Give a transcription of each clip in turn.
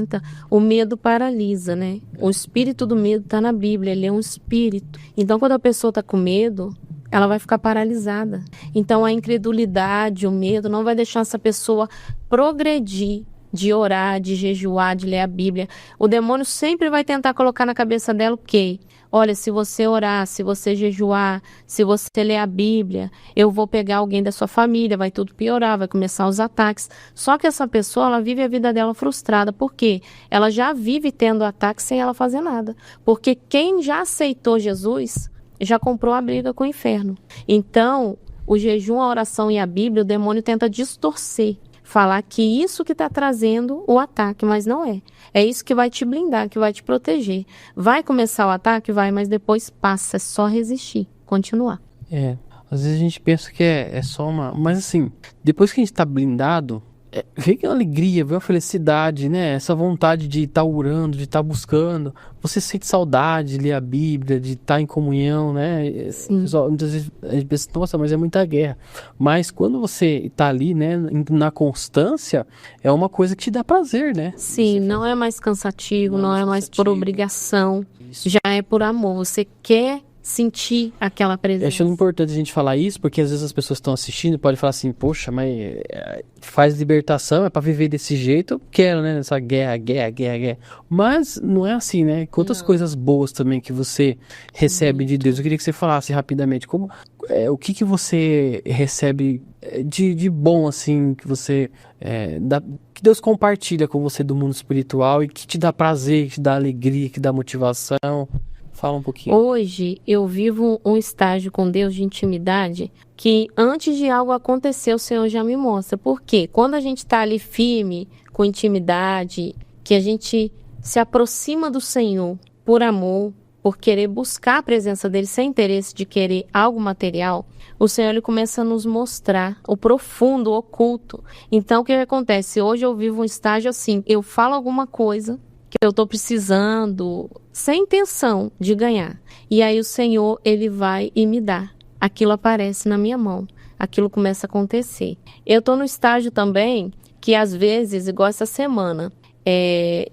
40, o medo paralisa, né? O espírito do medo está na Bíblia, ele é um espírito. Então, quando a pessoa está com medo, ela vai ficar paralisada. Então, a incredulidade, o medo, não vai deixar essa pessoa progredir, de orar, de jejuar, de ler a Bíblia. O demônio sempre vai tentar colocar na cabeça dela o quê? Olha, se você orar, se você jejuar, se você ler a Bíblia, eu vou pegar alguém da sua família, vai tudo piorar, vai começar os ataques. Só que essa pessoa, ela vive a vida dela frustrada. Por quê? Ela já vive tendo ataques sem ela fazer nada. Porque quem já aceitou Jesus, já comprou a briga com o inferno. Então, o jejum, a oração e a Bíblia, o demônio tenta distorcer. Falar que isso que está trazendo o ataque, mas não é. É isso que vai te blindar, que vai te proteger. Vai começar o ataque? Vai, mas depois passa, é só resistir, continuar. Às vezes a gente pensa que é só uma... Mas assim, depois que a gente está blindado, vem uma alegria, vem uma felicidade, né? Essa vontade de estar orando, de estar buscando. Você sente saudade de ler a Bíblia, de estar em comunhão, né? Pessoal, muitas vezes a gente pensa, nossa, mas é muita guerra. Mas quando você está ali, né, na constância, é uma coisa que te dá prazer, né? Sim, não é mais cansativo, não é mais por obrigação. Isso. Já é por amor. Você quer sentir aquela presença. Eu acho importante a gente falar isso, porque às vezes as pessoas estão assistindo e podem falar assim, poxa, mas faz libertação, é pra viver desse jeito, eu quero, né, nessa guerra. Mas não é assim, né? Quantas coisas boas também que você recebe de Deus. Eu queria que você falasse rapidamente, o que você recebe de bom, assim, que você que Deus compartilha com você do mundo espiritual e que te dá prazer, que te dá alegria, que dá motivação. Fala um pouquinho. Hoje eu vivo um estágio com Deus de intimidade que antes de algo acontecer o Senhor já me mostra. Porque quando a gente está ali firme, com intimidade, que a gente se aproxima do Senhor por amor, por querer buscar a presença dele sem interesse de querer algo material, o Senhor ele começa a nos mostrar o profundo, o oculto. Então o que acontece? Hoje eu vivo um estágio assim, eu falo alguma coisa que eu estou precisando, sem intenção de ganhar. E aí o Senhor, ele vai e me dá. Aquilo aparece na minha mão. Aquilo começa a acontecer. Eu estou no estágio também que às vezes, igual essa semana,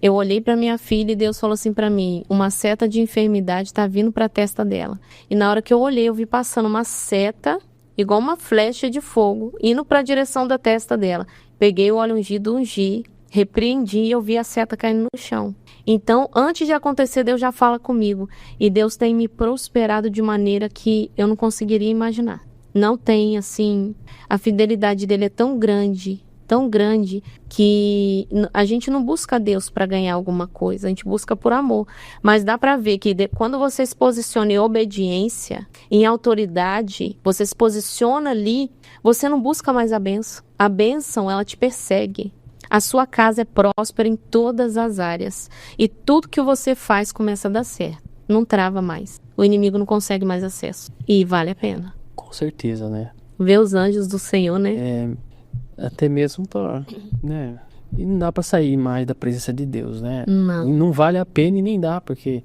eu olhei para minha filha e Deus falou assim para mim, uma seta de enfermidade está vindo para a testa dela. E na hora que eu olhei, eu vi passando uma seta, igual uma flecha de fogo, indo para a direção da testa dela. Peguei o óleo ungido, ungi, repreendi e eu vi a seta caindo no chão. Então, antes de acontecer, Deus já fala comigo. E Deus tem me prosperado de maneira que eu não conseguiria imaginar. Não tem, assim... A fidelidade dele é tão grande, que a gente não busca Deus para ganhar alguma coisa. A gente busca por amor. Mas dá para ver que quando você se posiciona em obediência, em autoridade, você se posiciona ali, você não busca mais a bênção. A bênção, ela te persegue. A sua casa é próspera em todas as áreas. E tudo que você faz começa a dar certo. Não trava mais. O inimigo não consegue mais acesso. E vale a pena. Com certeza, né? Ver os anjos do Senhor, né? Até mesmo para... né? E não dá para sair mais da presença de Deus, né? Não. E não vale a pena e nem dá, porque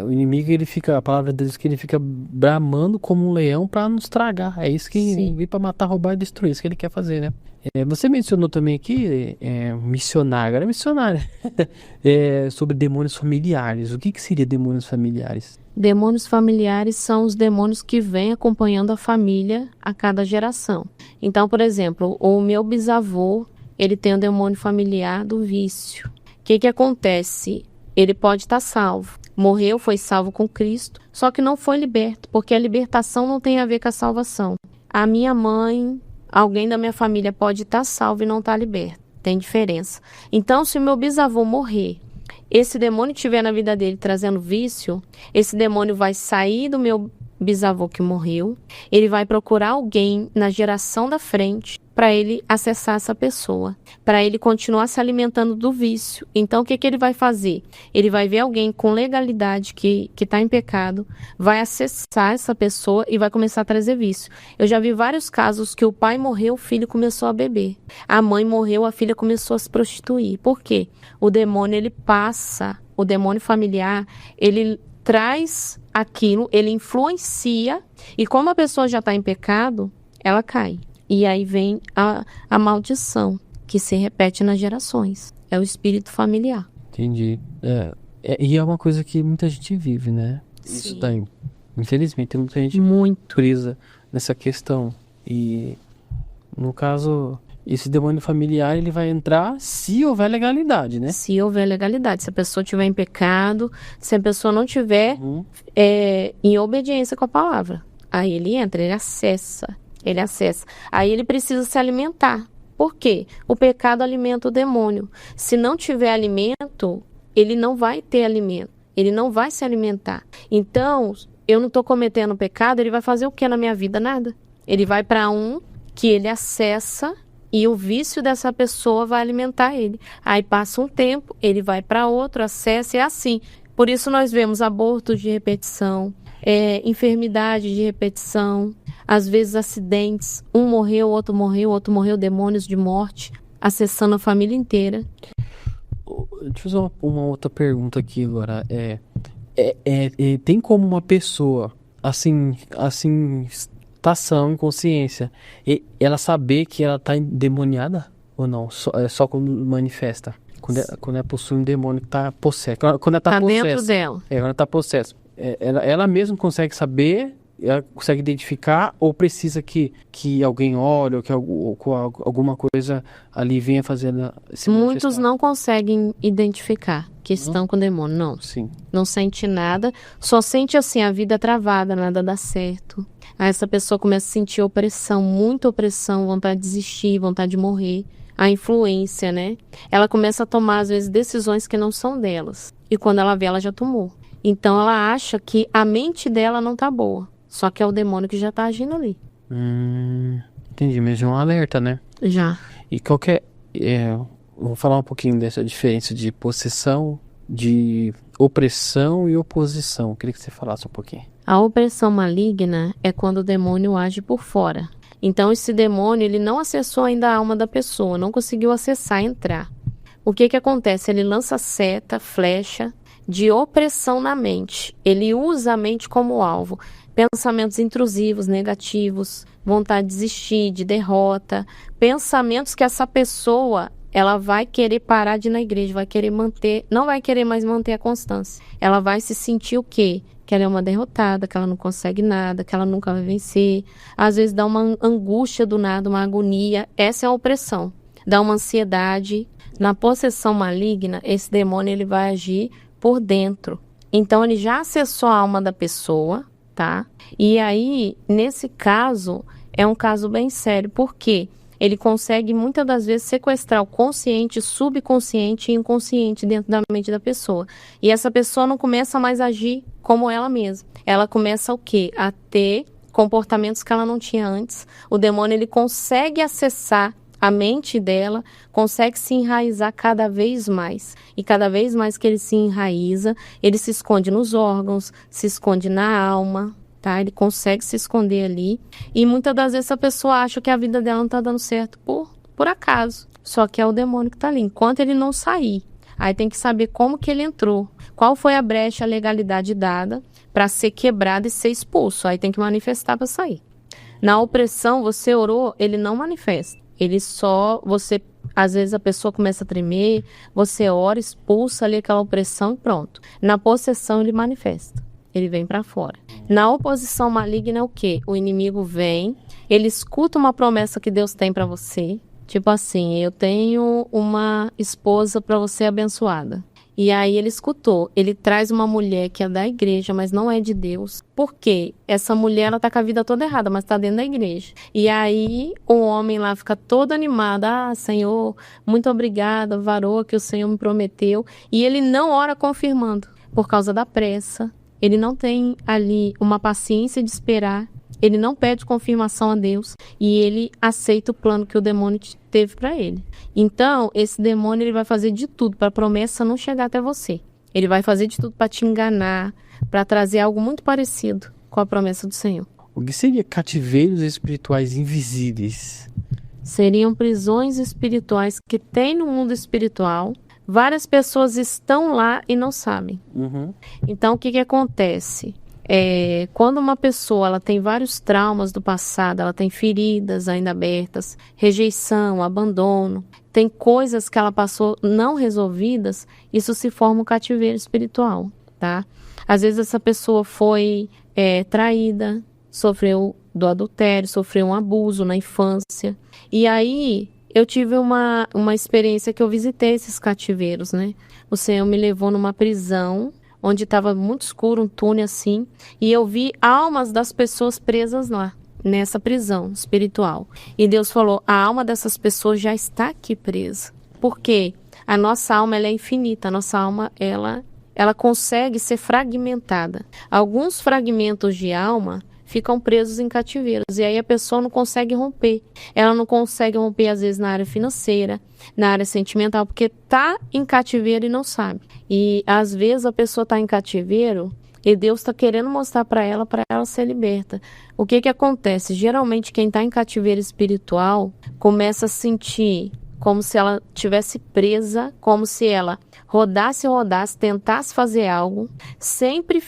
o inimigo, ele fica... A palavra de Deus que ele fica bramando como um leão para nos tragar. É isso que vem para matar, roubar e destruir. Isso que ele quer fazer, né? Você mencionou também aqui missionário, agora é missionário, sobre demônios familiares. O que seria demônios familiares? Demônios familiares são os demônios que vêm acompanhando a família a cada geração. Então, por exemplo, o meu bisavô, ele tem um demônio familiar do vício. O que acontece? Ele pode estar salvo. Morreu, foi salvo com Cristo, só que não foi liberto, porque a libertação não tem a ver com a salvação. A minha mãe... Alguém da minha família pode estar salvo e não estar liberto. Tem diferença. Então, se o meu bisavô morrer, esse demônio estiver na vida dele trazendo vício, esse demônio vai sair do meu bisavô que morreu, ele vai procurar alguém na geração da frente para ele acessar essa pessoa, para ele continuar se alimentando do vício. Então, o que ele vai fazer? Ele vai ver alguém com legalidade que está em pecado, vai acessar essa pessoa e vai começar a trazer vício. Eu já vi vários casos que o pai morreu, o filho começou a beber. A mãe morreu, a filha começou a se prostituir. Por quê? O demônio, ele passa, o demônio familiar, ele traz aquilo, ele influencia, e como a pessoa já está em pecado, ela cai. E aí vem a maldição, que se repete nas gerações. É o espírito familiar. Entendi. E é uma coisa que muita gente vive, né? Isso Sim. daí. Infelizmente, tem muita gente Muito. presa nessa questão. E, no caso, esse demônio familiar, ele vai entrar se houver legalidade, né? Se houver legalidade, se a pessoa estiver em pecado, se a pessoa não tiver Uhum. em obediência com a palavra. Aí ele entra, ele acessa. Aí ele precisa se alimentar. Por quê? O pecado alimenta o demônio. Se não tiver alimento, ele não vai ter alimento. Ele não vai se alimentar. Então, eu não estou cometendo pecado, ele vai fazer o que na minha vida? Nada. Ele vai para um que ele acessa e o vício dessa pessoa vai alimentar ele. Aí passa um tempo, ele vai para outro, acessa e é assim. Por isso nós vemos abortos de repetição, enfermidade de repetição, às vezes acidentes. Um morreu, outro morreu, demônios de morte, acessando a família inteira. Deixa eu fazer uma outra pergunta aqui agora. Tem como uma pessoa, assim, tá sã, em consciência, ela saber que ela tá endemoniada ou não? Só quando manifesta? Quando é possui um demônio que tá possesso. Quando ela tá dentro possesso. dela. Quando ela tá possesso. Ela mesma consegue saber, ela consegue identificar, ou precisa que alguém olhe, ou que alguma coisa ali venha fazendo se Muitos manifestar? não conseguem identificar que estão com demônio, não. Sim. Não sente nada, só sente assim, a vida travada, nada dá certo. Aí essa pessoa começa a sentir opressão, muita opressão, vontade de desistir, vontade de morrer. A influência, né? Ela começa a tomar, às vezes, decisões que não são delas. E quando ela vê, ela já tomou. Então ela acha que a mente dela não tá boa. Só que é o demônio que já tá agindo ali. Entendi, mas é um alerta, né? Já. E vou falar um pouquinho dessa diferença de possessão, de opressão e oposição. Eu queria que você falasse um pouquinho. A opressão maligna é quando o demônio age por fora. Então esse demônio, ele não acessou ainda a alma da pessoa, não conseguiu acessar, entrar. O que acontece? Ele lança seta, flecha de opressão na mente. Ele usa a mente como alvo. Pensamentos intrusivos, negativos, vontade de desistir, de derrota. Pensamentos que essa pessoa, ela vai querer parar de ir na igreja, vai querer manter, não vai querer mais manter a constância. Ela vai se sentir o quê? Que ela é uma derrotada, que ela não consegue nada, que ela nunca vai vencer. Às vezes dá uma angústia do nada, uma agonia. Essa é a opressão. Dá uma ansiedade. Na possessão maligna, esse demônio ele vai agir por dentro. Então ele já acessou a alma da pessoa, tá? E aí, nesse caso, é um caso bem sério. Por quê? Ele consegue, muitas das vezes, sequestrar o consciente, subconsciente e inconsciente dentro da mente da pessoa. E essa pessoa não começa mais a agir como ela mesma. Ela começa o quê? A ter comportamentos que ela não tinha antes. O demônio, ele consegue acessar a mente dela, consegue se enraizar cada vez mais. E cada vez mais que ele se enraiza, ele se esconde nos órgãos, se esconde na alma, tá? Ele consegue se esconder ali. E muitas das vezes a pessoa acha que a vida dela não está dando certo por acaso. Só que é o demônio que está ali. Enquanto ele não sair, aí tem que saber como que ele entrou. Qual foi a brecha, a legalidade dada para ser quebrado e ser expulso. Aí tem que manifestar para sair. Na opressão, você orou, ele não manifesta. Às vezes a pessoa começa a tremer, você ora, expulsa ali aquela opressão e pronto. Na possessão ele manifesta, ele vem para fora. Na oposição maligna é o quê? O inimigo vem, ele escuta uma promessa que Deus tem para você, tipo assim, eu tenho uma esposa para você abençoada. E aí ele escutou, ele traz uma mulher que é da igreja, mas não é de Deus. Por quê? Essa mulher, ela tá com a vida toda errada, mas tá dentro da igreja. E aí o homem lá fica todo animado. Ah, Senhor, muito obrigada, varoa que o Senhor me prometeu. E ele não ora confirmando, por causa da pressa. Ele não tem ali uma paciência de esperar. Ele não pede confirmação a Deus e ele aceita o plano que o demônio teve para ele. Então, esse demônio ele vai fazer de tudo para a promessa não chegar até você. Ele vai fazer de tudo para te enganar, para trazer algo muito parecido com a promessa do Senhor. O que seria cativeiros espirituais invisíveis? Seriam prisões espirituais que tem no mundo espiritual. Várias pessoas estão lá e não sabem. Uhum. Então, o que acontece? Quando uma pessoa ela tem vários traumas do passado, ela tem feridas ainda abertas, rejeição, abandono, tem coisas que ela passou não resolvidas, isso se forma um cativeiro espiritual, tá? Às vezes essa pessoa foi traída, sofreu do adultério, sofreu um abuso na infância. E aí eu tive uma experiência que eu visitei esses cativeiros, né? O Senhor me levou numa prisão onde estava muito escuro, um túnel assim, e eu vi almas das pessoas presas lá, nessa prisão espiritual. E Deus falou, a alma dessas pessoas já está aqui presa. Por quê? A nossa alma ela é infinita, a nossa alma ela consegue ser fragmentada. Alguns fragmentos de alma ficam presos em cativeiros, e aí a pessoa não consegue romper. Ela não consegue romper, às vezes, na área financeira, na área sentimental, porque está em cativeiro e não sabe. E, às vezes, a pessoa está em cativeiro e Deus está querendo mostrar para ela ser liberta. O que acontece? Geralmente, quem está em cativeiro espiritual começa a sentir como se ela estivesse presa, como se ela rodasse, tentasse fazer algo, sempre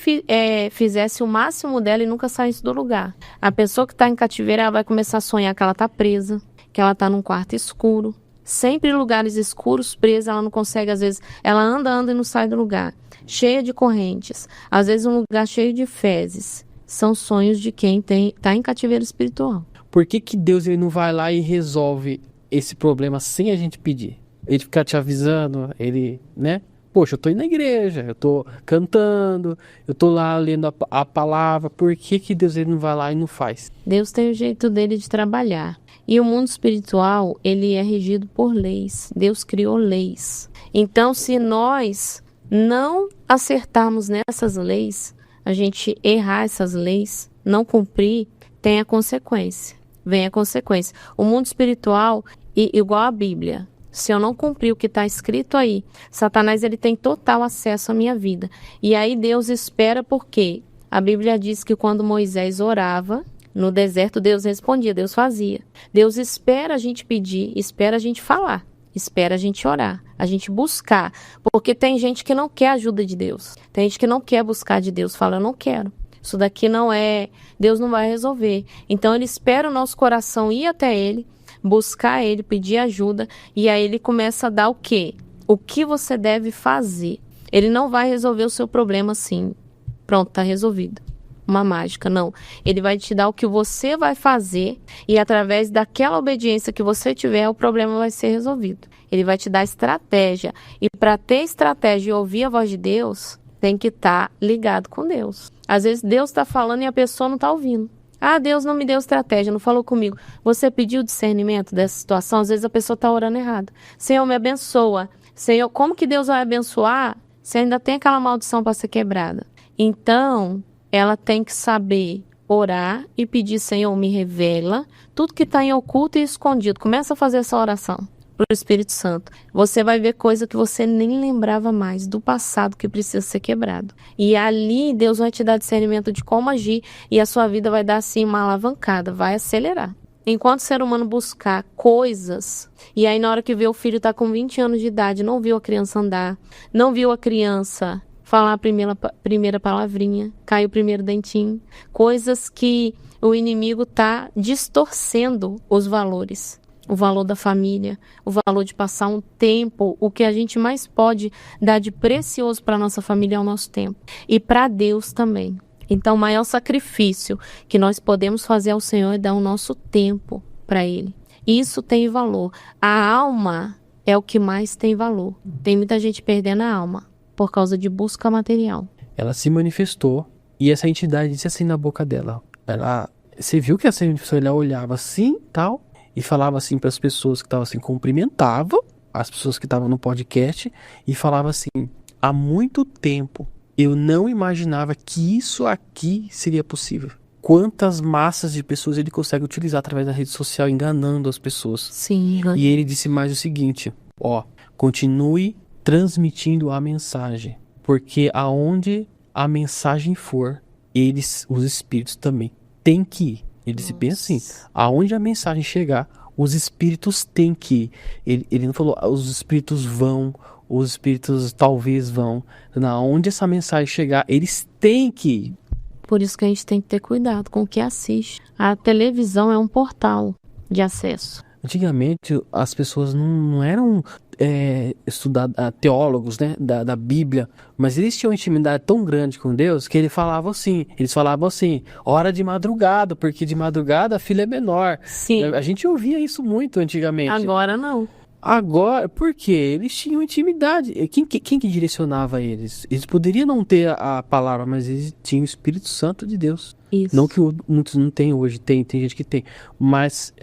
fizesse o máximo dela e nunca saísse do lugar. A pessoa que está em cativeiro, ela vai começar a sonhar que ela está presa, que ela está num quarto escuro, sempre em lugares escuros, presa, ela não consegue, às vezes, ela anda e não sai do lugar, cheia de correntes, às vezes um lugar cheio de fezes. São sonhos de quem está em cativeiro espiritual. Por que Deus ele não vai lá e resolve esse problema sem a gente pedir? Ele ficar te avisando, ele, né? Poxa, eu tô indo na igreja, eu tô cantando, eu tô lá lendo a palavra. Por que Deus ele não vai lá e não faz? Deus tem o jeito dele de trabalhar. E o mundo espiritual, ele é regido por leis. Deus criou leis. Então, se nós não acertarmos nessas leis, a gente errar essas leis, não cumprir, tem a consequência. Vem a consequência. O mundo espiritual, igual a Bíblia, se eu não cumprir o que está escrito aí, Satanás ele tem total acesso à minha vida. E aí Deus espera, porque a Bíblia diz que quando Moisés orava no deserto, Deus respondia, Deus fazia. Deus espera a gente pedir, espera a gente falar, espera a gente orar, a gente buscar. Porque tem gente que não quer a ajuda de Deus. Tem gente que não quer buscar de Deus, fala, eu não quero. Isso daqui não é, Deus não vai resolver. Então ele espera o nosso coração ir até ele, buscar ele, pedir ajuda, e aí ele começa a dar o quê? O que você deve fazer. Ele não vai resolver o seu problema assim, pronto, tá resolvido. Uma mágica, não. Ele vai te dar o que você vai fazer, e através daquela obediência que você tiver, o problema vai ser resolvido. Ele vai te dar estratégia, e para ter estratégia e ouvir a voz de Deus, tem que estar ligado com Deus. Às vezes Deus está falando e a pessoa não está ouvindo. Ah, Deus não me deu estratégia, não falou comigo. Você pediu discernimento dessa situação? Às vezes a pessoa está orando errado. Senhor, me abençoa. Senhor, como que Deus vai abençoar se ainda tem aquela maldição para ser quebrada? Então, ela tem que saber orar e pedir, Senhor, me revela tudo que está em oculto e escondido. Começa a fazer essa oração para o Espírito Santo. Você vai ver coisa que você nem lembrava mais do passado que precisa ser quebrado. E ali Deus vai te dar discernimento de como agir, e a sua vida vai dar assim uma alavancada, vai acelerar. Enquanto o ser humano buscar coisas, e aí na hora que vê o filho está com 20 anos de idade, não viu a criança andar, não viu a criança falar a primeira palavrinha, cai o primeiro dentinho, coisas que o inimigo está distorcendo os valores. O valor da família, o valor de passar um tempo, o que a gente mais pode dar de precioso para a nossa família é o nosso tempo. E para Deus também. Então, o maior sacrifício que nós podemos fazer ao Senhor é dar o nosso tempo para Ele. Isso tem valor. A alma é o que mais tem valor. Tem muita gente perdendo a alma por causa de busca material. Ela se manifestou e essa entidade disse assim na boca dela. Você viu que essa pessoa olhava assim, tal, e falava assim para as pessoas que estavam assim, cumprimentava as pessoas que estavam no podcast e falava assim, há muito tempo eu não imaginava que isso aqui seria possível. Quantas massas de pessoas ele consegue utilizar através da rede social, enganando as pessoas. Sim. E ele disse mais o seguinte, continue transmitindo a mensagem, porque aonde a mensagem for, os espíritos também têm que ir. Ele disse bem assim, aonde a mensagem chegar, os espíritos têm que ir. Ele não falou, os espíritos vão, os espíritos talvez vão. Aonde essa mensagem chegar, eles têm que ir. Por isso que a gente tem que ter cuidado com o que assiste. A televisão é um portal de acesso. Antigamente, as pessoas não eram teólogos, né, da Bíblia, mas eles tinham uma intimidade tão grande com Deus que eles falavam assim, hora de madrugada, porque de madrugada a filha é menor. Sim. A gente ouvia isso muito antigamente. Agora não. Agora, por quê? Eles tinham intimidade. Quem que direcionava eles? Eles poderiam não ter a palavra, mas eles tinham o Espírito Santo de Deus. Isso. Não que muitos não tenham hoje, tem gente que tem. Mas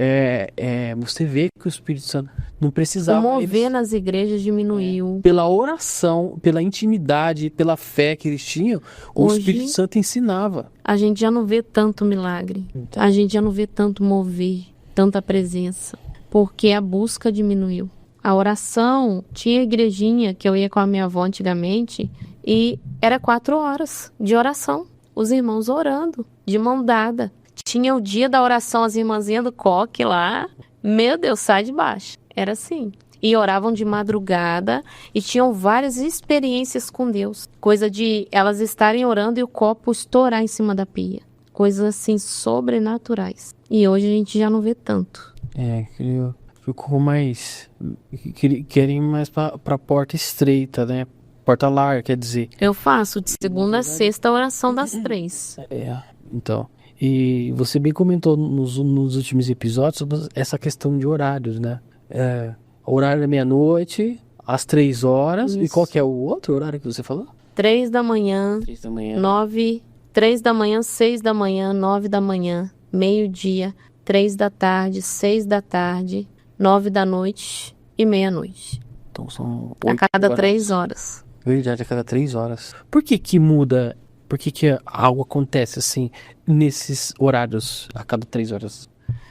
você vê que o Espírito Santo não precisava. O mover nas igrejas diminuiu. Pela oração, pela intimidade, pela fé que eles tinham, o Espírito Santo ensinava. A gente já não vê tanto milagre. Então. A gente já não vê tanto mover, tanta presença. Porque a busca diminuiu. A oração, tinha igrejinha que eu ia com a minha avó antigamente e era 4 horas de oração. Os irmãos orando, de mão dada. Tinha o dia da oração, as irmãzinhas do coque lá. Meu Deus, sai de baixo. Era assim. E oravam de madrugada e tinham várias experiências com Deus. Coisa de elas estarem orando e o copo estourar em cima da pia. Coisas assim sobrenaturais. E hoje a gente já não vê tanto. Ficou mais... Querem ir mais pra porta estreita, né? Porta larga, quer dizer. Eu faço de segunda a sexta a oração das 3. Então. E você bem comentou nos últimos episódios sobre essa questão de horários, né? Horário é meia-noite, às 3 horas. Isso. E qual que é o outro horário que você falou? 3 da manhã, 9, 3 da manhã, 6 da manhã, 9 da manhã, meio-dia, 3 da tarde, 6 da tarde, 9 da noite e meia-noite. Então são 8 a cada 3 horas. Verdade, a cada 3 horas. Por que muda? Por que algo acontece assim, nesses horários, a cada 3 horas?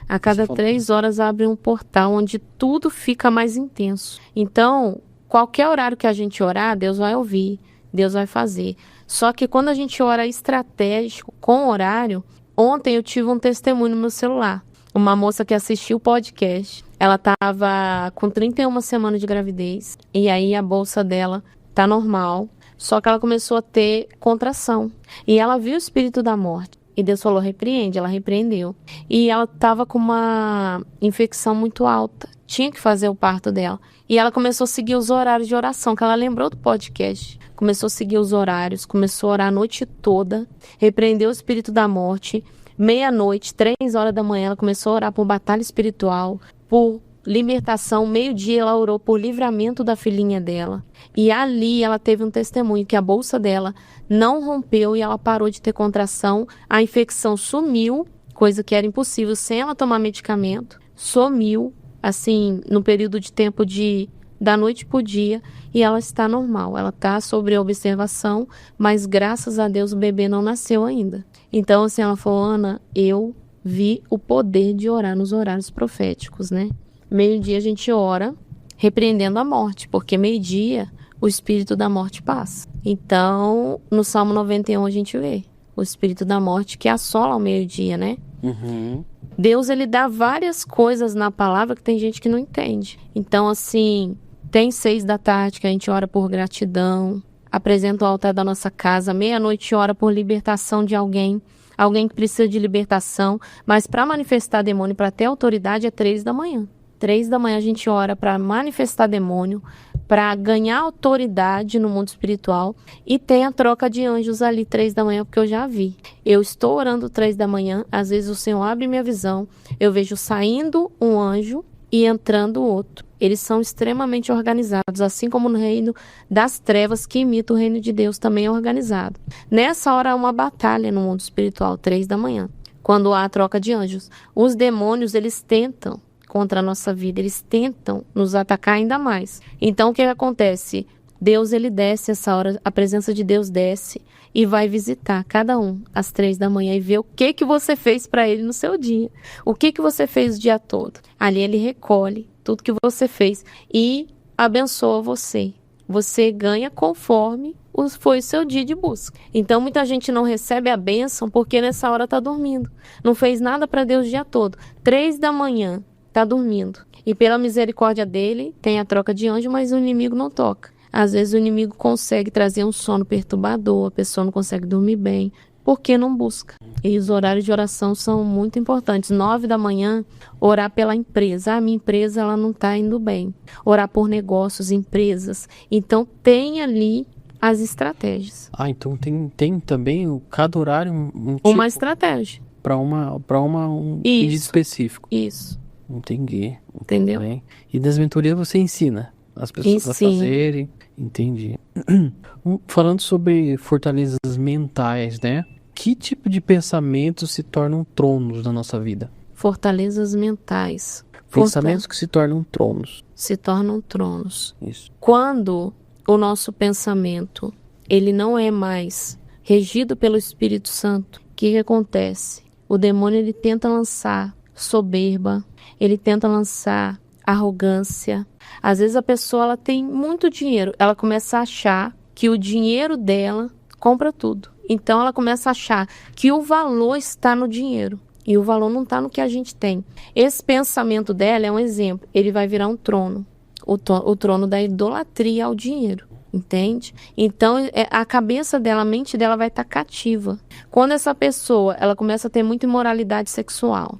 A cada 3 horas abre um portal onde tudo fica mais intenso. Então, qualquer horário que a gente orar, Deus vai ouvir, Deus vai fazer. Só que quando a gente ora estratégico, com horário, ontem eu tive um testemunho no meu celular. Uma moça que assistiu o podcast, ela estava com 31 semanas de gravidez, e aí a bolsa dela tá normal, só que ela começou a ter contração. E ela viu o espírito da morte. E Deus falou, repreende, ela repreendeu. E ela estava com uma infecção muito alta, tinha que fazer o parto dela. E ela começou a seguir os horários de oração, que ela lembrou do podcast. Começou a seguir os horários, começou a orar a noite toda, repreendeu o espírito da morte. Meia-noite, 3 horas da manhã, ela começou a orar por batalha espiritual, por libertação. Meio-dia, ela orou por livramento da filhinha dela. E ali ela teve um testemunho que a bolsa dela não rompeu e ela parou de ter contração. A infecção sumiu, coisa que era impossível sem ela tomar medicamento. Sumiu, assim, no período de tempo da noite pro dia, e ela está normal. Ela está sobre observação, mas graças a Deus o bebê não nasceu ainda. Então, assim, ela falou, Ana, eu vi o poder de orar nos horários proféticos, né? Meio-dia a gente ora repreendendo a morte, porque meio-dia o espírito da morte passa. Então, no Salmo 91 a gente vê o espírito da morte que assola ao meio-dia, né? Uhum. Deus, ele dá várias coisas na palavra que tem gente que não entende. Então, assim, tem 6 da tarde que a gente ora por gratidão, apresenta o altar da nossa casa, meia-noite ora por libertação de alguém que precisa de libertação, mas para manifestar demônio, para ter autoridade, é 3 da manhã. 3 da manhã a gente ora para manifestar demônio, para ganhar autoridade no mundo espiritual, e tem a troca de anjos ali 3 da manhã, porque eu já vi. Eu estou orando 3 da manhã, às vezes o Senhor abre minha visão, eu vejo saindo um anjo e entrando outro. Eles são extremamente organizados, assim como no reino das trevas, que imita o reino de Deus, também é organizado. Nessa hora há uma batalha no mundo espiritual, 3 da manhã, quando há a troca de anjos. Os demônios, eles tentam contra a nossa vida, eles tentam nos atacar ainda mais. Então, o que acontece? Deus, ele desce essa hora, a presença de Deus desce e vai visitar cada um às 3 da manhã e ver o que você fez para ele no seu dia. O que você fez o dia todo. Ali ele recolhe tudo que você fez e abençoa você. Você ganha conforme foi o seu dia de busca. Então, muita gente não recebe a bênção porque nessa hora está dormindo. Não fez nada para Deus o dia todo. 3 da manhã, está dormindo. E pela misericórdia dele, tem a troca de anjo, mas o inimigo não toca. Às vezes o inimigo consegue trazer um sono perturbador, a pessoa não consegue dormir bem, porque não busca. E os horários de oração são muito importantes. 9 da manhã, orar pela empresa. A minha empresa ela não está indo bem. Orar por negócios, empresas. Então, tem ali as estratégias. Então tem também cada horário Uma estratégia. Para um pedido específico. Isso. Entendi. Entendeu? Bem. E nas mentorias você ensina as pessoas a fazerem. Entendi. Falando sobre fortalezas mentais, né? Que tipo de pensamentos se tornam tronos na nossa vida? Fortalezas mentais. Pensamentos que se tornam tronos. Se tornam tronos. Isso. Quando o nosso pensamento, ele não é mais regido pelo Espírito Santo, o que acontece? O demônio, ele tenta lançar soberba, ele tenta lançar arrogância. Às vezes a pessoa ela tem muito dinheiro, ela começa a achar que o dinheiro dela compra tudo. Então ela começa a achar que o valor está no dinheiro e o valor não está no que a gente tem. Esse pensamento dela é um exemplo, ele vai virar um trono, o trono da idolatria ao dinheiro. Entende? Então, a cabeça dela, a mente dela vai estar cativa. Quando essa pessoa, ela começa a ter muita imoralidade sexual,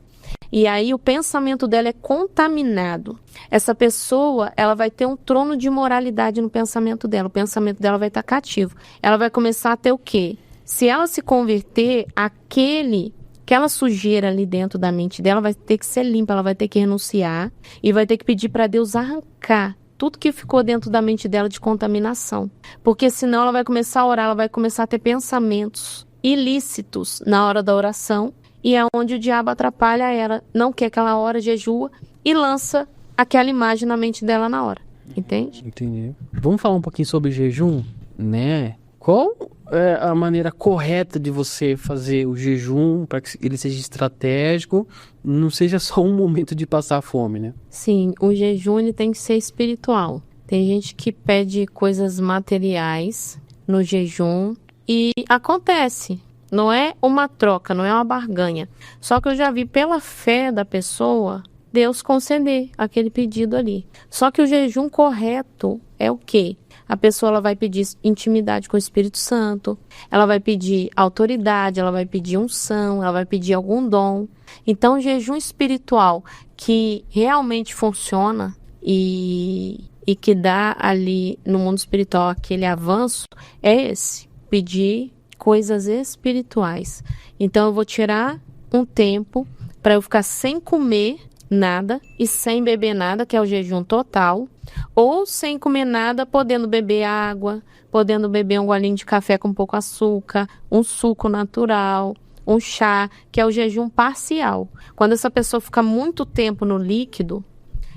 e aí o pensamento dela é contaminado, essa pessoa, ela vai ter um trono de imoralidade no pensamento dela. O pensamento dela vai estar cativo. Ela vai começar a ter o quê? Se ela se converter, aquela sujeira ali dentro da mente dela vai ter que ser limpa, ela vai ter que renunciar e vai ter que pedir para Deus arrancar tudo que ficou dentro da mente dela de contaminação. Porque senão ela vai começar a orar, ela vai começar a ter pensamentos ilícitos na hora da oração, e é onde o diabo atrapalha ela, não quer que ela ora, jejua e lança aquela imagem na mente dela na hora. Entende? Entendi. Vamos falar um pouquinho sobre jejum, né? Qual é a maneira correta de você fazer o jejum para que ele seja estratégico, não seja só um momento de passar fome, né? Sim, o jejum ele tem que ser espiritual. Tem gente que pede coisas materiais no jejum e acontece. Não é uma troca, não é uma barganha. Só que eu já vi pela fé da pessoa, Deus conceder aquele pedido ali. Só que o jejum correto é o quê? A pessoa ela vai pedir intimidade com o Espírito Santo, ela vai pedir autoridade, ela vai pedir unção, ela vai pedir algum dom. Então, o jejum espiritual que realmente funciona e que dá ali no mundo espiritual aquele avanço é esse, pedir coisas espirituais. Então, eu vou tirar um tempo para eu ficar sem comer nada e sem beber nada, que é o jejum total, ou sem comer nada, podendo beber água, podendo beber um golinho de café com pouco açúcar, um suco natural, um chá, que é o jejum parcial. Quando essa pessoa fica muito tempo no líquido,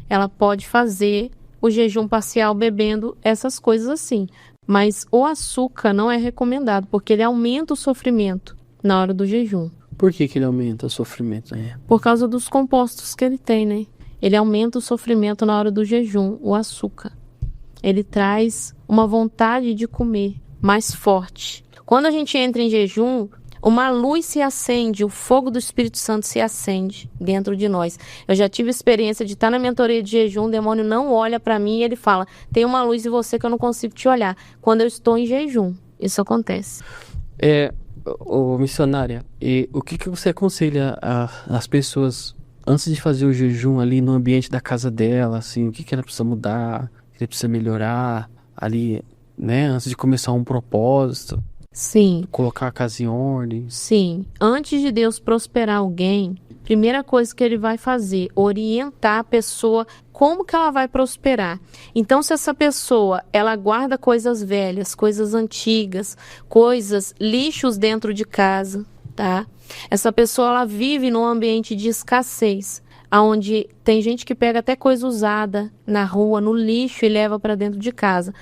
ela pode fazer o jejum parcial bebendo essas coisas assim. Mas o açúcar não é recomendado, porque ele aumenta o sofrimento na hora do jejum. Por que ele aumenta o sofrimento? Por causa dos compostos que ele tem, né? Ele aumenta o sofrimento na hora do jejum, o açúcar. Ele traz uma vontade de comer mais forte. Quando a gente entra em jejum, uma luz se acende, o fogo do Espírito Santo se acende dentro de nós. Eu já tive experiência de estar na mentoria de jejum, o demônio não olha para mim e ele fala, tem uma luz em você que eu não consigo te olhar. Quando eu estou em jejum, isso acontece. Missionária, e o que você aconselha às pessoas antes de fazer o jejum ali no ambiente da casa dela, assim, o que ela precisa mudar, o que ela precisa melhorar ali, né, antes de começar um propósito? Sim. Colocar a casa em ordem? Sim. Antes de Deus prosperar alguém, primeira coisa que ele vai fazer, orientar a pessoa como que ela vai prosperar. Então, se essa pessoa, ela guarda coisas velhas, coisas antigas, lixos dentro de casa, tá? Essa pessoa, ela vive num ambiente de escassez, onde tem gente que pega até coisa usada na rua, no lixo e leva para dentro de casa.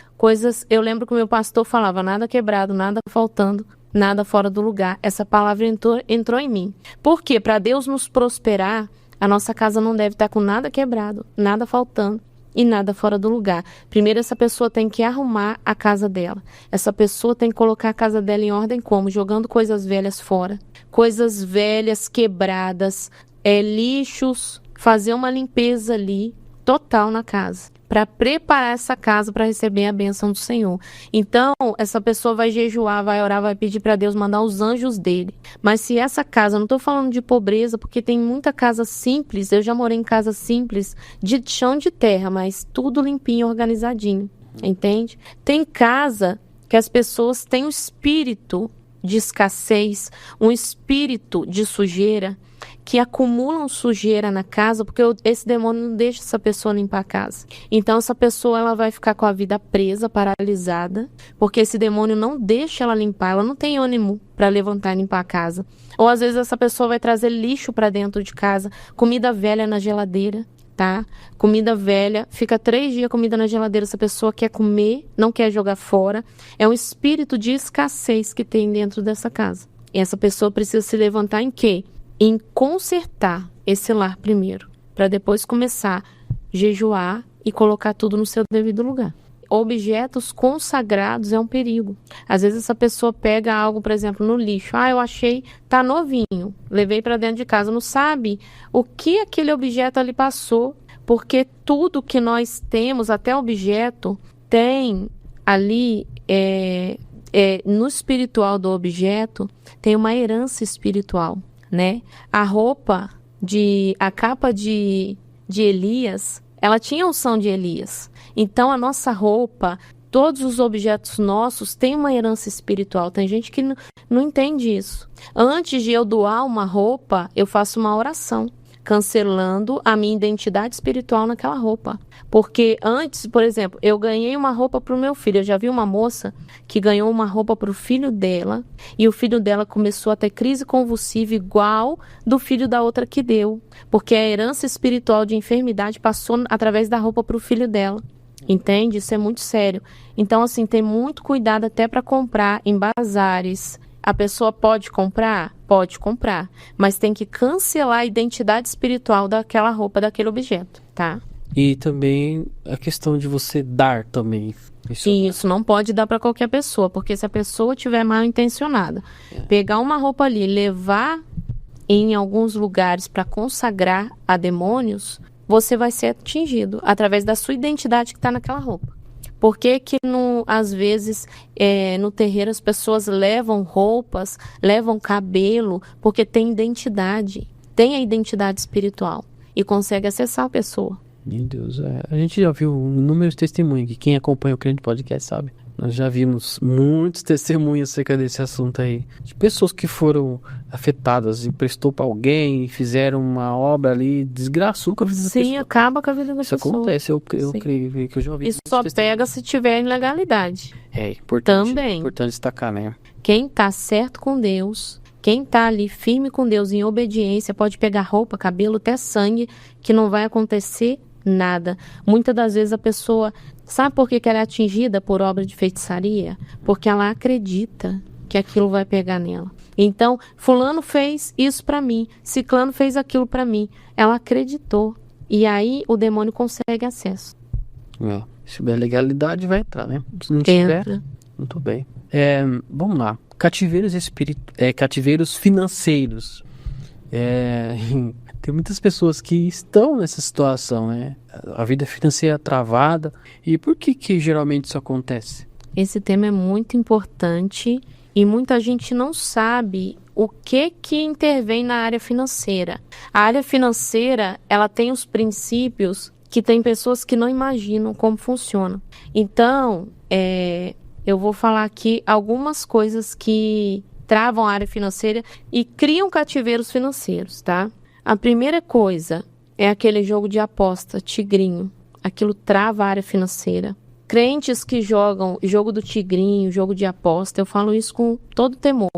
Eu lembro que o meu pastor falava, nada quebrado, nada faltando, nada fora do lugar. Essa palavra entrou em mim. Por quê? Para Deus nos prosperar, a nossa casa não deve estar com nada quebrado, nada faltando e nada fora do lugar. Primeiro, essa pessoa tem que arrumar a casa dela. Essa pessoa tem que colocar a casa dela em ordem como? Jogando coisas velhas fora. Coisas velhas, quebradas, lixos, fazer uma limpeza ali, total na casa. para preparar essa casa para receber a bênção do Senhor. Então, essa pessoa vai jejuar, vai orar, vai pedir para Deus mandar os anjos dele. Mas se essa casa, não estou falando de pobreza, porque tem muita casa simples, eu já morei em casa simples, de chão de terra, mas tudo limpinho, organizadinho, entende? Tem casa que as pessoas têm um espírito de escassez, um espírito de sujeira, que acumulam sujeira na casa, porque esse demônio não deixa essa pessoa limpar a casa. Então, essa pessoa ela vai ficar com a vida presa, paralisada, porque esse demônio não deixa ela limpar, ela não tem ânimo para levantar e limpar a casa. Ou, às vezes, essa pessoa vai trazer lixo para dentro de casa, comida velha na geladeira, tá? Comida velha, fica 3 dias comida na geladeira, essa pessoa quer comer, não quer jogar fora. É um espírito de escassez que tem dentro dessa casa. E essa pessoa precisa se levantar em quê? Em consertar esse lar primeiro, para depois começar a jejuar e colocar tudo no seu devido lugar. Objetos consagrados é um perigo. Às vezes essa pessoa pega algo, por exemplo, no lixo. Eu achei, tá novinho, levei para dentro de casa. Não sabe o que aquele objeto ali passou, porque tudo que nós temos, até objeto, tem ali, no espiritual do objeto, tem uma herança espiritual. Né? A capa de Elias, ela tinha a unção de Elias. Então, a nossa roupa, todos os objetos nossos têm uma herança espiritual. Tem gente que não entende isso. Antes de eu doar uma roupa, eu faço uma oração, cancelando a minha identidade espiritual naquela roupa. Porque antes, por exemplo, eu ganhei uma roupa para o meu filho. Eu já vi uma moça que ganhou uma roupa para o filho dela e o filho dela começou a ter crise convulsiva igual do filho da outra que deu. Porque a herança espiritual de enfermidade passou através da roupa para o filho dela. Entende? Isso é muito sério. Então, assim, tem muito cuidado até para comprar em bazares. A pessoa pode comprar? Pode comprar. Mas tem que cancelar a identidade espiritual daquela roupa, daquele objeto, tá? E também a questão de você dar também. Isso não pode dar para qualquer pessoa, porque se a pessoa estiver mal intencionada, pegar uma roupa ali, levar em alguns lugares para consagrar a demônios, você vai ser atingido através da sua identidade que está naquela roupa. Por que que às vezes no terreiro as pessoas levam roupas, levam cabelo, porque tem identidade, tem a identidade espiritual e consegue acessar a pessoa. Meu Deus, a gente já viu inúmeros testemunhos, que quem acompanha o Crente Podcast sabe. Nós já vimos muitos testemunhos acerca desse assunto aí. De pessoas que foram afetadas, emprestou para alguém, fizeram uma obra ali, desgraçou com a vida da pessoa. Sim, acaba com a vida da pessoa. Isso acontece, eu creio que eu já ouvi. Isso só pega se tiver ilegalidade. É importante. Também. Importante destacar, né? Quem tá certo com Deus, quem tá ali firme com Deus, em obediência, pode pegar roupa, cabelo, até sangue, que não vai acontecer nada. Muitas das vezes a pessoa... Sabe por que ela é atingida por obra de feitiçaria? Porque ela acredita que aquilo vai pegar nela. Então, fulano fez isso para mim, ciclano fez aquilo para mim. Ela acreditou. E aí o demônio consegue acesso. Se tiver legalidade, vai entrar, né? Se não tiver, muito bem. Vamos lá. Cativeiros financeiros. Tem muitas pessoas que estão nessa situação, né? A vida financeira travada. E por que geralmente isso acontece? Esse tema é muito importante e muita gente não sabe o que intervém na área financeira. A área financeira, ela tem os princípios que tem pessoas que não imaginam como funciona. Então, eu vou falar aqui algumas coisas que travam a área financeira e criam cativeiros financeiros, tá? A primeira coisa é aquele jogo de aposta, tigrinho. Aquilo trava a área financeira. Crentes que jogam jogo do tigrinho, jogo de aposta, eu falo isso com todo temor,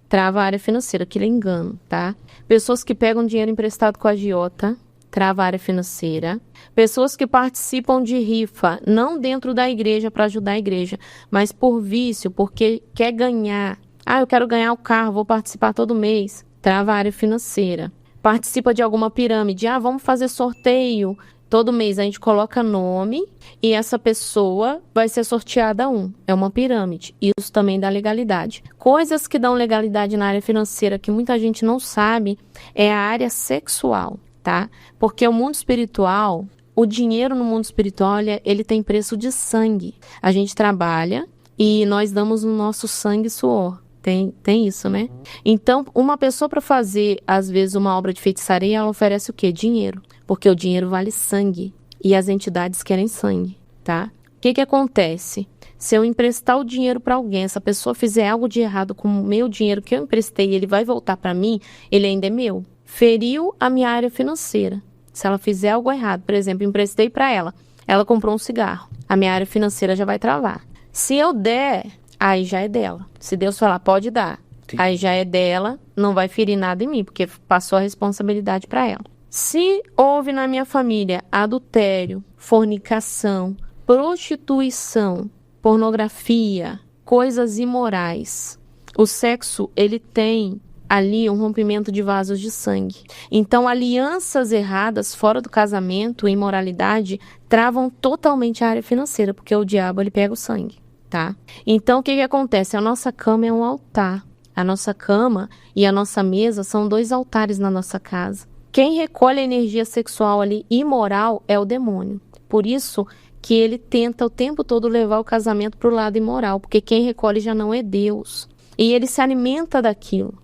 trava a área financeira, aquilo é engano, tá? Pessoas que pegam dinheiro emprestado com a agiota, trava a área financeira. Pessoas que participam de rifa, não dentro da igreja para ajudar a igreja, mas por vício, porque quer ganhar. Eu quero ganhar o carro, vou participar todo mês, trava a área financeira. Participa de alguma pirâmide, vamos fazer sorteio. Todo mês a gente coloca nome e essa pessoa vai ser sorteada é uma pirâmide. Isso também dá legalidade. Coisas que dão legalidade na área financeira que muita gente não sabe é a área sexual, tá? Porque o mundo espiritual, o dinheiro no mundo espiritual, ele tem preço de sangue. A gente trabalha e nós damos o nosso sangue e suor. Tem isso, né? Então, uma pessoa para fazer, às vezes, uma obra de feitiçaria, ela oferece o quê? Dinheiro. Porque o dinheiro vale sangue. E as entidades querem sangue, tá? O que acontece? Se eu emprestar o dinheiro para alguém, essa pessoa fizer algo de errado com o meu dinheiro que eu emprestei, ele vai voltar para mim, ele ainda é meu. Feriu a minha área financeira. Se ela fizer algo errado, por exemplo, emprestei para ela comprou um cigarro, a minha área financeira já vai travar. Se eu der, aí já é dela. Se Deus falar, pode dar, aí já é dela, não vai ferir nada em mim, porque passou a responsabilidade para ela. Se houve na minha família adultério, fornicação, prostituição, pornografia, coisas imorais, o sexo, ele tem ali um rompimento de vasos de sangue. Então, alianças erradas fora do casamento, imoralidade, travam totalmente a área financeira, porque o diabo, ele pega o sangue, tá? Então, o que acontece? A nossa cama é um altar. A nossa cama e a nossa mesa são 2 altares na nossa casa. Quem recolhe a energia sexual ali imoral é o demônio. Por isso que ele tenta o tempo todo levar o casamento para o lado imoral, porque quem recolhe já não é Deus. E ele se alimenta daquilo.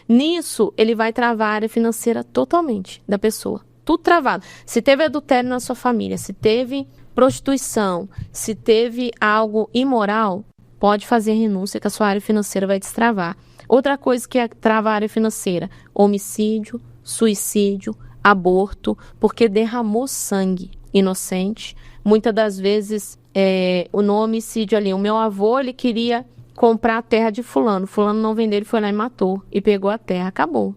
Nisso, ele vai travar a área financeira totalmente da pessoa. Tudo travado. Se teve adultério na sua família, se teve prostituição, se teve algo imoral, pode fazer renúncia que a sua área financeira vai destravar. Outra coisa que trava a área financeira, homicídio, suicídio, aborto, porque derramou sangue inocente. Muitas das vezes, no homicídio ali, o meu avô, ele queria comprar a terra de fulano não vendeu, ele foi lá e matou, e pegou a terra, acabou.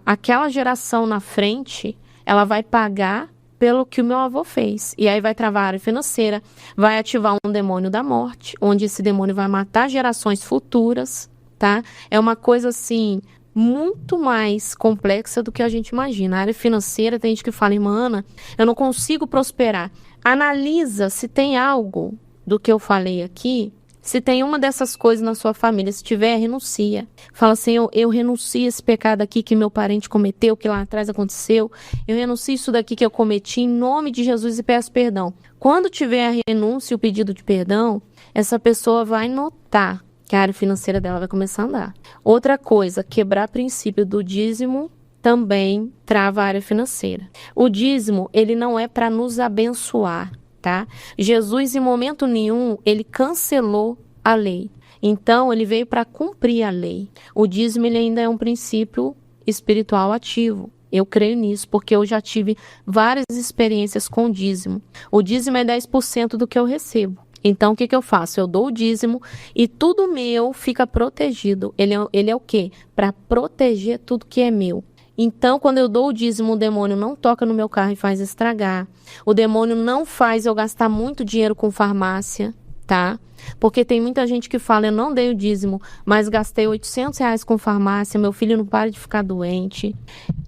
Aquela geração na frente, ela vai pagar pelo que o meu avô fez, e aí vai travar a área financeira, vai ativar um demônio da morte, onde esse demônio vai matar gerações futuras, tá? É uma coisa assim, muito mais complexa do que a gente imagina. A área financeira, tem gente que fala, irmã Ana, eu não consigo prosperar. Analisa se tem algo do que eu falei aqui. Se tem uma dessas coisas na sua família, se tiver, renuncia. Fala assim, eu renuncio esse pecado aqui que meu parente cometeu, que lá atrás aconteceu. Eu renuncio isso daqui que eu cometi em nome de Jesus e peço perdão. Quando tiver a renúncia e o pedido de perdão, essa pessoa vai notar que a área financeira dela vai começar a andar. Outra coisa, quebrar princípio do dízimo também trava a área financeira. O dízimo, ele não é para nos abençoar. Tá? Jesus, em momento nenhum, ele cancelou a lei. Então, ele veio para cumprir a lei. O dízimo, ele ainda é um princípio espiritual ativo. Eu creio nisso, porque eu já tive várias experiências com dízimo. O dízimo é 10% do que eu recebo. Então, o que eu faço? Eu dou o dízimo e tudo meu fica protegido. Ele é o quê? Para proteger tudo que é meu. Então, quando eu dou o dízimo, o demônio não toca no meu carro e faz estragar. O demônio não faz eu gastar muito dinheiro com farmácia, tá? Porque tem muita gente que fala, eu não dei o dízimo, mas gastei R$800 com farmácia, meu filho não para de ficar doente.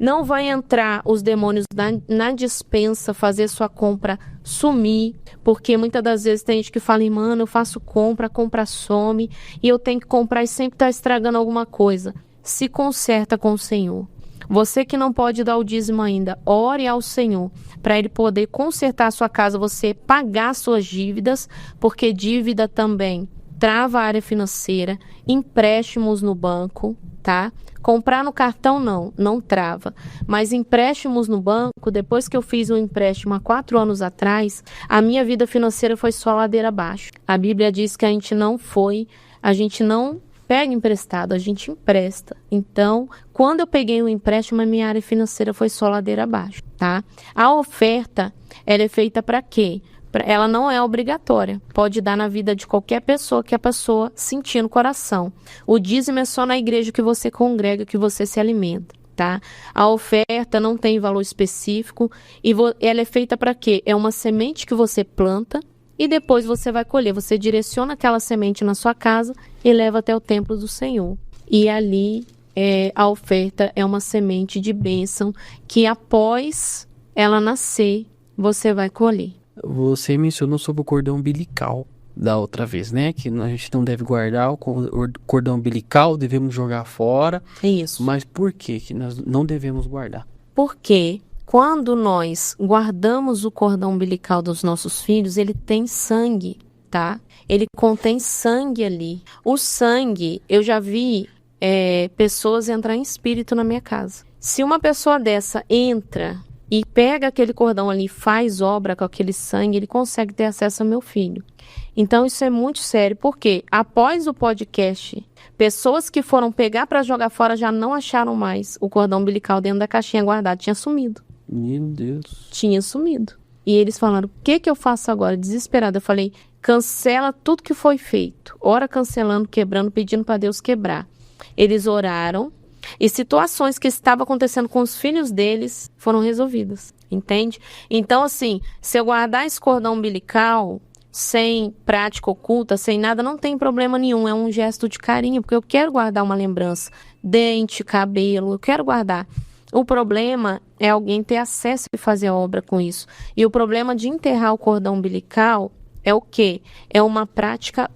Não vai entrar os demônios na despensa, fazer sua compra sumir, porque muitas das vezes tem gente que fala, mano, eu faço compra, a compra some, e eu tenho que comprar e sempre tá estragando alguma coisa. Se conserta com o Senhor. Você que não pode dar o dízimo ainda, ore ao Senhor para Ele poder consertar a sua casa, você pagar suas dívidas, porque dívida também trava a área financeira, empréstimos no banco, tá? Comprar no cartão não trava, mas empréstimos no banco, depois que eu fiz um empréstimo há 4 anos atrás, a minha vida financeira foi só ladeira abaixo. A Bíblia diz que a gente não pega emprestado, a gente empresta. Então, quando eu peguei um empréstimo, a minha área financeira foi só ladeira abaixo, tá? A oferta, ela é feita para quê? Ela não é obrigatória. Pode dar na vida de qualquer pessoa que a pessoa sentir no coração. O dízimo é só na igreja que você congrega, que você se alimenta, tá? A oferta não tem valor específico e ela é feita para quê? É uma semente que você planta e depois você vai colher. Você direciona aquela semente na sua casa e leva até o templo do Senhor. E ali a oferta é uma semente de bênção que após ela nascer, você vai colher. Você mencionou sobre o cordão umbilical da outra vez, né? Que a gente não deve guardar o cordão umbilical, devemos jogar fora. Isso. Mas por que nós não devemos guardar? Porque Quando nós guardamos o cordão umbilical dos nossos filhos, ele tem sangue, tá? Ele contém sangue ali. O sangue, eu já vi pessoas entrar em espírito na minha casa. Se uma pessoa dessa entra e pega aquele cordão ali, faz obra com aquele sangue, ele consegue ter acesso ao meu filho. Então isso é muito sério, porque após o podcast, pessoas que foram pegar para jogar fora já não acharam mais o cordão umbilical dentro da caixinha guardado, tinha sumido. Meu Deus. Tinha sumido. E eles falaram, o que eu faço agora? Desesperada. Eu falei, cancela tudo que foi feito. Ora cancelando, quebrando, pedindo para Deus quebrar. Eles oraram e situações que estavam acontecendo com os filhos deles foram resolvidas, entende? Então, assim, se eu guardar esse cordão umbilical sem prática oculta, sem nada, não tem problema nenhum. É um gesto de carinho, porque eu quero guardar uma lembrança. Dente, cabelo, eu quero guardar. O problema é alguém ter acesso e fazer obra com isso. E o problema de enterrar o cordão umbilical é o quê? É uma prática